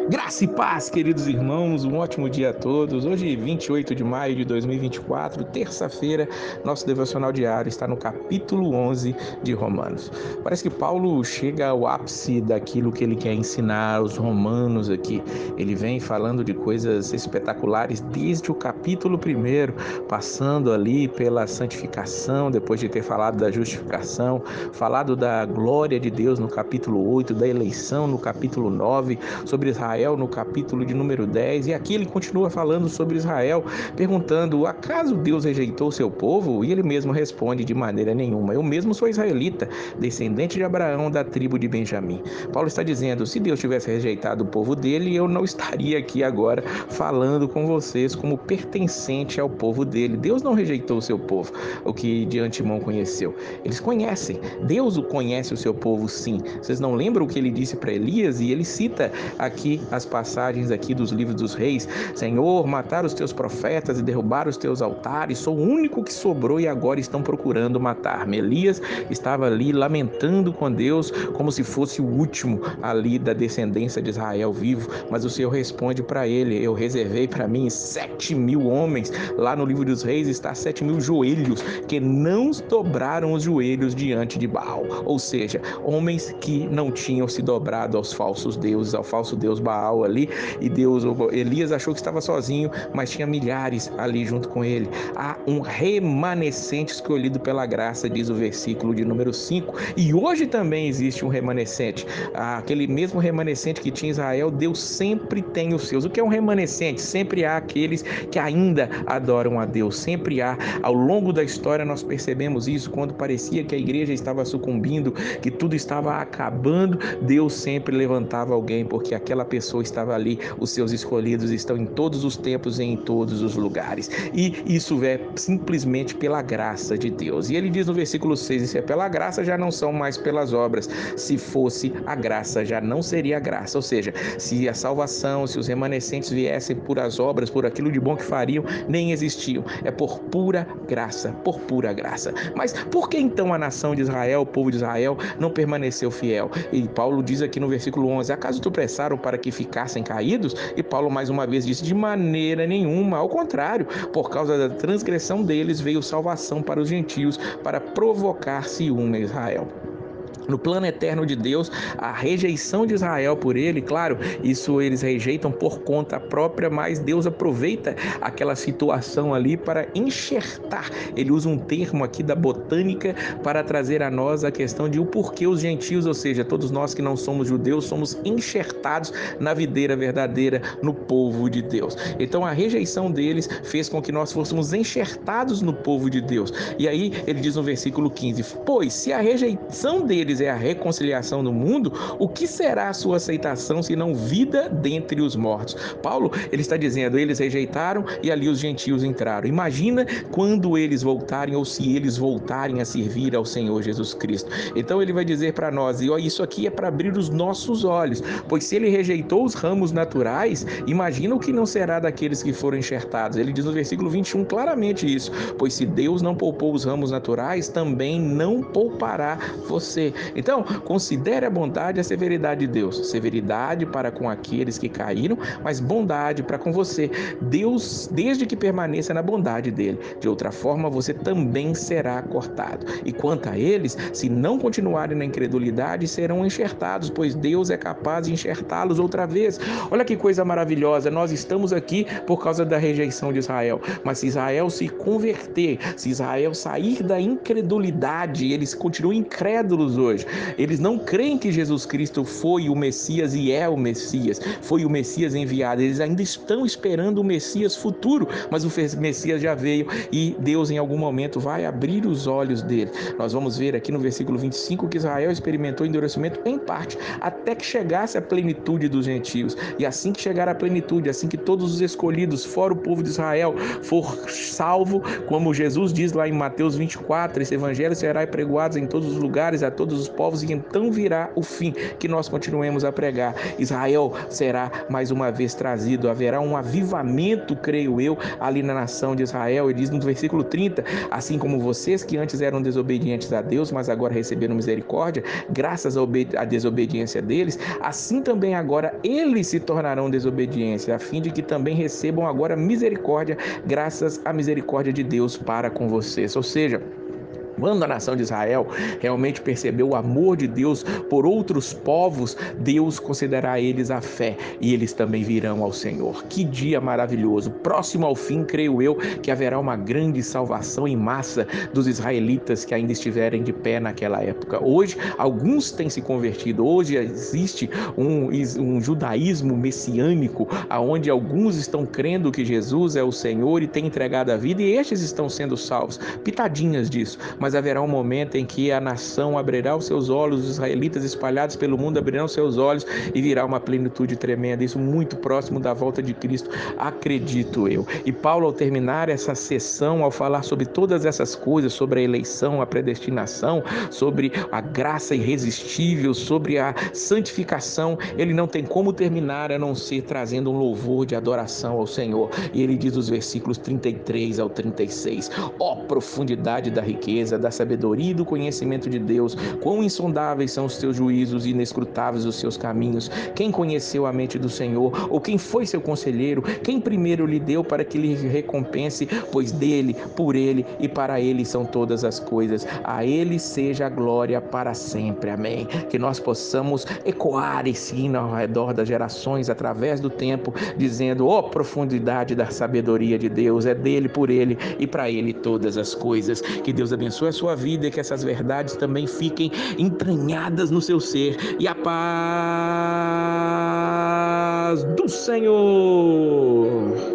Graça e paz, queridos irmãos, um ótimo dia a todos. Hoje, 28 de maio de 2024, terça-feira, nosso devocional diário está no capítulo 11 de Romanos. Parece que Paulo chega ao ápice daquilo que ele quer ensinar aos romanos aqui. Ele vem falando de coisas espetaculares desde o capítulo 1, passando ali pela santificação, depois de ter falado da justificação, falado da glória de Deus no capítulo 8, da eleição no capítulo 9, sobre Israel no capítulo de número 10, e aqui ele continua falando sobre Israel, perguntando: acaso Deus rejeitou seu povo? E ele mesmo responde: de maneira nenhuma, eu mesmo sou israelita, descendente de Abraão, da tribo de Benjamim. Paulo está dizendo: se Deus tivesse rejeitado o povo dele, eu não estaria aqui agora falando com vocês como pertencente ao povo dele. Deus não rejeitou o seu povo, o que de antemão conheceu. Eles conhecem, Deus conhece o seu povo, sim. Vocês não lembram o que ele disse para Elias? E ele cita aqui as passagens aqui dos livros dos reis: Senhor, mataram os teus profetas e derrubaram os teus altares, sou o único que sobrou e agora estão procurando matar-me. Elias estava ali lamentando com Deus como se fosse o último ali da descendência de Israel vivo, mas o Senhor responde para ele: eu reservei para mim 7.000 homens. Lá no livro dos reis está 7.000 joelhos que não dobraram os joelhos diante de Baal, ou seja, homens que não tinham se dobrado aos falsos deuses, ao falso deus Baal ali. E Elias achou que estava sozinho, mas tinha milhares ali junto com ele. Há um remanescente escolhido pela graça, diz o versículo de número 5, e hoje também existe um remanescente. Aquele mesmo remanescente que tinha Israel, Deus sempre tem os seus. O que é um remanescente? Sempre há aqueles que ainda adoram a Deus, sempre há. Ao longo da história nós percebemos isso. Quando parecia que a igreja estava sucumbindo, que tudo estava acabando, Deus sempre levantava alguém, porque aquela pessoa estava ali. Os seus escolhidos estão em todos os tempos e em todos os lugares, e isso é simplesmente pela graça de Deus. E ele diz no versículo 6: se é pela graça, já não são mais pelas obras. Se fosse a graça, já não seria graça. Ou seja, se a salvação, se os remanescentes viessem por as obras, por aquilo de bom que fariam, nem existiam. É por pura graça, por pura graça. Mas por que então a nação de Israel, o povo de Israel, não permaneceu fiel? E Paulo diz aqui no versículo 11: acaso tropeçaram para que ficassem caídos? E Paulo mais uma vez disse: de maneira nenhuma, ao contrário, por causa da transgressão deles veio salvação para os gentios, para provocar ciúme a Israel. No plano eterno de Deus, a rejeição de Israel por ele, claro, isso eles rejeitam por conta própria, mas Deus aproveita aquela situação ali para enxertar. Ele usa um termo aqui da botânica para trazer a nós a questão de o porquê os gentios, ou seja, todos nós que não somos judeus, somos enxertados na videira verdadeira, no povo de Deus. Então a rejeição deles fez com que nós fôssemos enxertados no povo de Deus. E aí ele diz no versículo 15: pois se a rejeição deles é a reconciliação no mundo, o que será a sua aceitação se não vida dentre os mortos? Paulo, ele está dizendo: eles rejeitaram e ali os gentios entraram. Imagina quando eles voltarem, ou se eles voltarem a servir ao Senhor Jesus Cristo. Então ele vai dizer para nós, e isso aqui é para abrir os nossos olhos, pois se ele rejeitou os ramos naturais, imagina o que não será daqueles que foram enxertados. Ele diz no versículo 21 claramente isso: pois se Deus não poupou os ramos naturais, também não poupará você. Então, considere a bondade e a severidade de Deus. Severidade para com aqueles que caíram, mas bondade para com você. Deus, desde que permaneça na bondade dele. De outra forma, você também será cortado. E quanto a eles, se não continuarem na incredulidade, serão enxertados, pois Deus é capaz de enxertá-los outra vez. Olha que coisa maravilhosa. Nós estamos aqui por causa da rejeição de Israel. Mas se Israel se converter, se Israel sair da incredulidade, eles continuam incrédulos hoje. Eles não creem que Jesus Cristo foi o Messias e é o Messias, foi o Messias enviado. Eles ainda estão esperando o Messias futuro, mas o Messias já veio e Deus em algum momento vai abrir os olhos dele. Nós vamos ver aqui no versículo 25 que Israel experimentou endurecimento em parte, até que chegasse a plenitude dos gentios. E assim que chegar a plenitude, assim que todos os escolhidos, fora o povo de Israel, for salvo, como Jesus diz lá em Mateus 24, esse evangelho será pregoado em todos os lugares, a todos os povos e então virá o fim, que nós continuemos a pregar. Israel será mais uma vez trazido, haverá um avivamento, creio eu, ali na nação de Israel. Ele diz no versículo 30, assim como vocês que antes eram desobedientes a Deus, mas agora receberam misericórdia, graças à desobediência deles, assim também agora eles se tornarão desobediência, a fim de que também recebam agora misericórdia, graças à misericórdia de Deus para com vocês. Ou seja, quando a nação de Israel realmente percebeu o amor de Deus por outros povos, Deus concederá a eles a fé e eles também virão ao Senhor. Que dia maravilhoso! Próximo ao fim, creio eu, que haverá uma grande salvação em massa dos israelitas que ainda estiverem de pé naquela época. Hoje, alguns têm se convertido. Hoje existe um judaísmo messiânico, onde alguns estão crendo que Jesus é o Senhor e têm entregado a vida, e estes estão sendo salvos. Pitadinhas disso. Mas haverá um momento em que a nação abrirá os seus olhos, os israelitas espalhados pelo mundo abrirão os seus olhos e virá uma plenitude tremenda, isso muito próximo da volta de Cristo, acredito eu. E Paulo, ao terminar essa sessão, ao falar sobre todas essas coisas, sobre a eleição, a predestinação, sobre a graça irresistível, sobre a santificação, ele não tem como terminar a não ser trazendo um louvor de adoração ao Senhor. E ele diz os versículos 33 ao 36, ó profundidade da riqueza, da sabedoria e do conhecimento de Deus, quão insondáveis são os teus juízos e inescrutáveis os seus caminhos. Quem conheceu a mente do Senhor? Ou quem foi seu conselheiro? Quem primeiro lhe deu para que lhe recompense? Pois dele, por ele e para ele são todas as coisas. A ele seja a glória para sempre. Amém. Que nós possamos ecoar esse hino ao redor das gerações, através do tempo, dizendo, ó profundidade da sabedoria de Deus, é dele, por ele e para ele todas as coisas. Que Deus abençoe a sua vida e que essas verdades também fiquem entranhadas no seu ser. E a paz do Senhor!